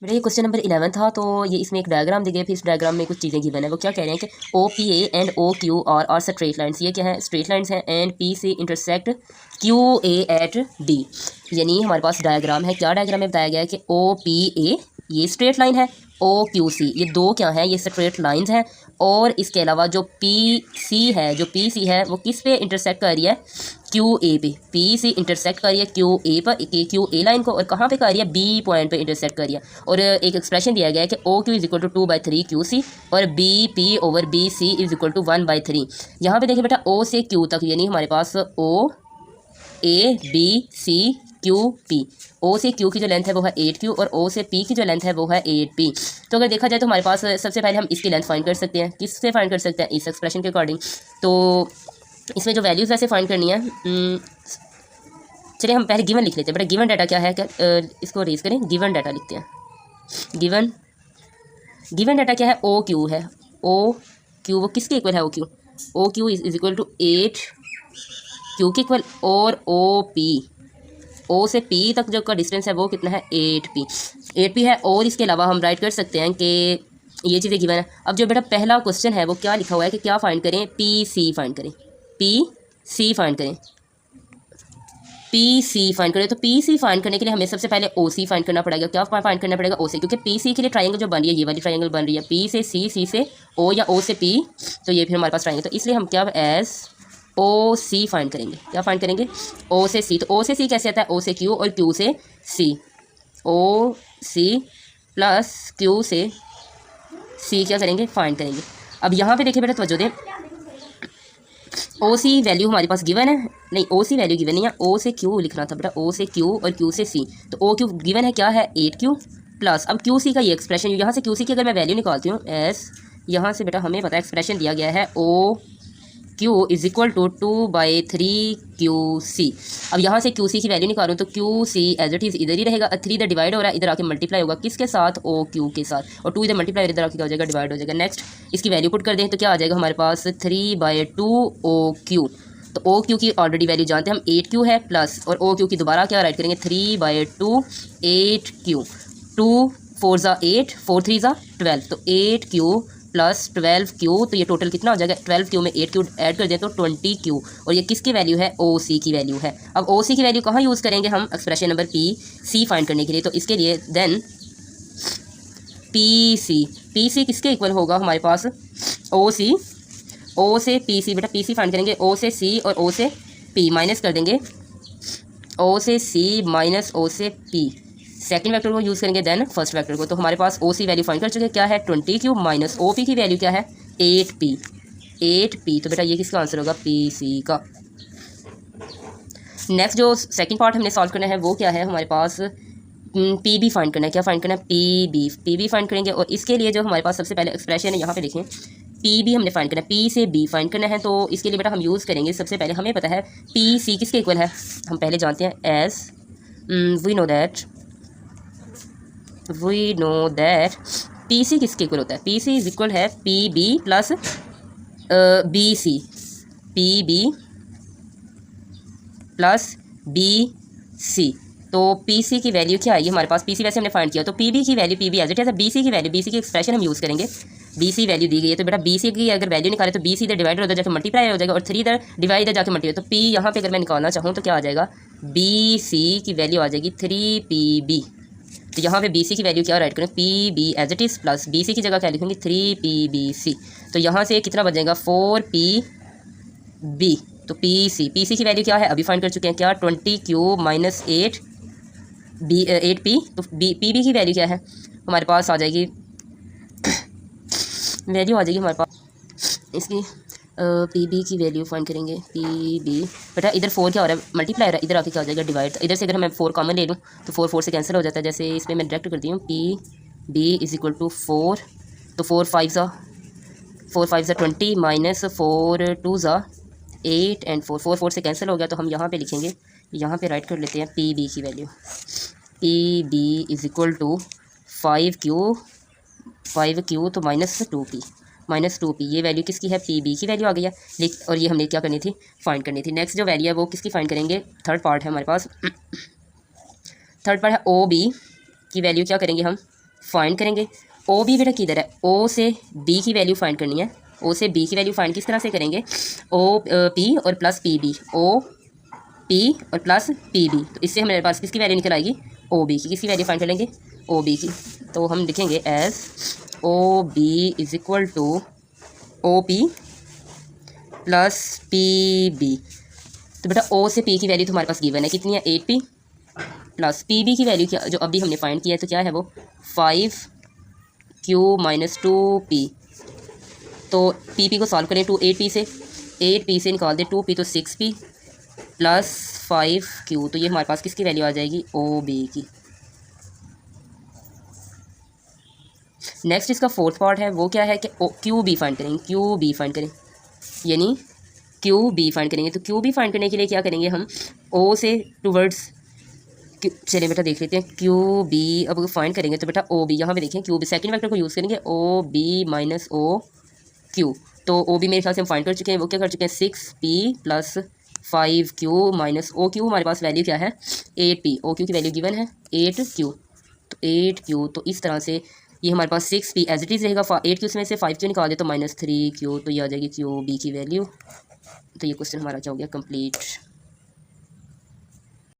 मेरा ये question number 11 था। तो ये इसमें एक डायग्राम दी गई, फिर इस डायग्राम में कुछ चीज़ें गिवन है। वो क्या कह रहे हैं कि O P A and O Q R straight lines. ये क्या है? स्ट्रेट लाइन्स हैं। एंड पी से intersect Q A at D. यानी हमारे पास डायग्राम है। क्या डायग्राम में बताया गया है कि ओ पी ए ये स्ट्रेट लाइन है, ओ क्यू सी ये दो क्या है? ये स्ट्रेट लाइन्स हैं। और इसके अलावा जो पी सी है वो किस पे इंटरसेक्ट कर रही है? क्यू ए पे। पी सी इंटरसेक्ट कर रही है क्यू ए पर, क्यू ए लाइन को, और कहाँ पे कर रही है? बी पॉइंट पे इंटरसेक्ट कर रही है। और एक एक्सप्रेशन दिया गया है कि O Q is equal to 2/3 Q C और B P over B C is equal to 1/3। यहाँ पे देखिए बेटा, ओ से क्यू तक यानी हमारे पास O A B C Q P. O से क्यू की जो लेंथ है वो है 8Q और ओ से पी की जो लेंथ है वो है 8P। तो अगर देखा जाए तो हमारे पास सबसे पहले हम इसकी लेंथ फाइंड कर सकते हैं। किससे फाइंड कर सकते हैं? इस एक्सप्रेशन के अकॉर्डिंग। तो इसमें जो वैल्यूज़ वैसे फाइंड करनी है, चलिए हम पहले गिवन लिख लेते हैं। बेटा गिवन डाटा क्या है? इसको रेज करें, गिवन डाटा लिखते हैं। गिवन डाटा क्या है? ओ क्यू है। ओ क्यू वो किसके इक्वल है? O Q is equal to 8Q के इक्वल। और ओ से पी तक जो का डिस्टेंस है वो कितना है? 8P है। और इसके अलावा हम राइट कर सकते हैं कि ये चीज़ें गिवन है। अब जो बेटा पहला क्वेश्चन है वो क्या लिखा हुआ है कि क्या फाइंड करें? पी सी फाइंड करें। पी सी फाइंड करें। तो पी सी फाइंड करने के लिए हमें सबसे पहले ओ सी फाइंड करना पड़ेगा। क्या फाइंड करना पड़ेगा? ओ सी, क्योंकि पी सी के लिए ट्राइंगल जो बन रही है ये वाली ट्राइंगल बन रही है। पी से सी, सी से ओ या ओ से पी, तो ये फिर हमारे पास ट्राइंगल। तो इसलिए हम क्या एज ओ सी फाइंड करेंगे। क्या फाइंड करेंगे? ओ से सी। तो ओ से सी कैसे आता है? ओ से क्यू और क्यू से सी। ओ सी प्लस क्यू से सी क्या करेंगे? फाइंड करेंगे। अब यहाँ पे देखिए बेटा, तवज्जो दें, ओ सी वैल्यू हमारे पास गिवन है, नहीं ओ सी वैल्यू गिवन नहीं है, ओ से क्यू लिखना था बेटा, ओ से क्यू और क्यू से सी। तो ओ क्यू गिवन है क्या है? 8Q प्लस अब क्यू सी का ये एक्सप्रेशन, यहाँ से क्यू सी की अगर मैं वैल्यू निकालती हूँ एस, यहाँ से बेटा हमें पता है एक्सप्रेशन दिया गया है O Q is equal to 2/3QC। अब यहाँ से QC की वैल्यू निकालूँ तो QC एज इट इज़ इधर ही रहेगा। 3 इधर डिवाइड हो रहा है, इधर आके मल्टीप्लाई होगा किसके साथ? OQ के साथ। और 2 इधर मल्टीप्लाई इधर आके क्या हो जाएगा? डिवाइड हो जाएगा। नेक्स्ट इसकी वैल्यू पुट कर दें तो क्या आ जाएगा हमारे पास? 3/2OQ। तो OQ की ऑलरेडी वैल्यू जानते हैं हम, 8Q है प्लस, और OQ की दोबारा क्या राइट करेंगे? 3/2 8Q। 2 4 ज़ा 8, 4 3 ज़ा 12, तो 8Q प्लस 12Q। तो ये टोटल कितना हो जाएगा? 12Q में 8Q ऐड कर दें तो 20Q। और ये किसकी वैल्यू है? OC की वैल्यू है। अब OC की वैल्यू कहाँ यूज़ करेंगे हम? एक्सप्रेशन नंबर PC फाइंड करने के लिए। तो इसके लिए देन PC किसके इक्वल होगा हमारे पास? OC। O से PC बेटा PC फाइंड करेंगे। O से C और O से P माइनस कर देंगे। O से C माइनस O से P, सेकंड वेक्टर को यूज़ करेंगे देन फर्स्ट वेक्टर को। तो हमारे पास OC वैल्यू फाइंड कर चुके हैं, क्या है? 20Q माइनस OP की वैल्यू क्या है? 8P। तो बेटा ये किसका आंसर होगा? PC का। नेक्स्ट जो सेकंड पार्ट हमने सॉल्व करना है वो क्या है हमारे पास? PB फाइंड करना है। क्या फाइंड करना है? PB फाइंड करेंगे। और इसके लिए जो हमारे पास सबसे पहले एक्सप्रेशन है यहाँ पे देखें, PB हमने फाइंड करना है, P से B फाइंड करना है। तो इसके लिए बेटा हम यूज़ करेंगे, सबसे पहले हमें पता है PC किसके इक्वल है, हम पहले जानते हैं as we know that PC किसके इक्वल होता है? PC इज इक्वल है PB plus BC। PB plus BC। तो PC की वैल्यू क्या आएगी हमारे पास? PC वैसे हमने फाइंड किया, तो PB की value PB as it is, BC की वैल्यू, BC की एक्सप्रेशन हम यूज़ करेंगे। BC वैल्यू दी गई है तो बेटा BC की अगर वैल्यू निकाले तो BC इधर डिवाइड हो जाकर मल्टीप्लाई हो जाएगा और 3 इधर डिवाइड इधर जाकर मल्टीप्लाई। तो P यहाँ पे अगर मैं निकालना चाहूँ तो क्या आ जाएगा? BC की वैल्यू आ जाएगी 3PB। तो यहाँ पे BC की वैल्यू क्या राइट करें? PB as it is plus BC की जगह क्या लिखूँगी? 3PBC। तो यहाँ से कितना बचेगा? 4PB। तो PC की वैल्यू क्या है? अभी फाइंड कर चुके हैं, क्या? 20Q minus 8P। तो PB की वैल्यू क्या है हमारे पास? आ जाएगी वैल्यू आ जाएगी हमारे पास इसकी PB की वैल्यू फाइंड करेंगे। PB बेटा इधर 4 क्या हो रहा है? मल्टीप्लाई हो रहा है, इधर आके क्या हो जाएगा? डिवाइड। इधर से अगर मैं 4 कॉमन ले लूँ तो 4 से कैंसिल हो जाता है। जैसे इसमें मैं डायरेक्ट करती हूँ PB इज इक्वल टू 4, तो 4 5 ज़ा 20 माइनस 4 2 ज़ा 8 एंड 4 से कैंसिल हो गया। तो हम यहाँ पे लिखेंगे, यहाँ पे राइट कर लेते हैं PB की value. PB is equal to 5Q तो माइनस 2P ये वैल्यू किसकी है? PB की वैल्यू आ गई है। और ये हमने क्या करनी थी? फाइंड करनी थी। नेक्स्ट जो वैल्यू है वो किसकी फाइंड करेंगे? थर्ड पार्ट है हमारे पास, थर्ड पार्ट है OB की वैल्यू क्या करेंगे हम? फाइंड करेंगे। ओ बी बेटा किधर है, ओ से बी की वैल्यू फाइंड करनी है। ओ से बी की वैल्यू फाइंड किस तरह से करेंगे, ओ पी और plus P B, O P और प्लस पी बी, तो इससे हमारे पास किसकी वैल्यू निकल आएगी, ओ बी की। किसकी वैल्यू फाइंड कर लेंगे, ओ बी की। तो हम लिखेंगे as O B is equal to O P plus P B. तो बेटा ओ से पी की वैल्यू तो हमारे पास गिवन है, कितनी है, 8p, प्लस पी बी की वैल्यू क्या जो अभी हमने फाइंड किया है, तो क्या है वो 5q माइनस 2p। तो पी को सॉल्व करें 8p से, 8p से निकाल दें 2p तो 6p प्लस 5q, तो ये हमारे पास किसकी वैल्यू आ जाएगी, ओ बी की। नेक्स्ट इसका फोर्थ पार्ट है, वो क्या है कि क्यू बी फाइंड करेंगे, क्यू बी फाइंड करें, यानी क्यू बी फाइंड करेंगे। तो क्यू बी फाइंड करने के लिए क्या करेंगे हम, ओ से टूवर्ड्स, चलिए बेटा देख लेते हैं, क्यू बी अब फाइंड करेंगे तो बेटा ओ बी, यहाँ पे देखें क्यू बी सेकेंड वेक्टर को यूज़ करेंगे, O B minus O Q. तो ओ बी मेरे ख्याल से हम फाइंड कर चुके हैं, वो क्या कर चुके हैं, 6p plus 5q minus O Q, हमारे पास वैल्यू क्या है, 8p, ओ क्यू की वैल्यू गिवन है 8q, तो 8q, तो इस तरह से ये हमारे पास 6p एज इट इज़ रहेगा, 8q में से 5q निकाल दे तो -3q, तो ये आ जाएगी क्यू बी की वैल्यू। तो ये क्वेश्चन हमारा क्या हो गया, कंप्लीट।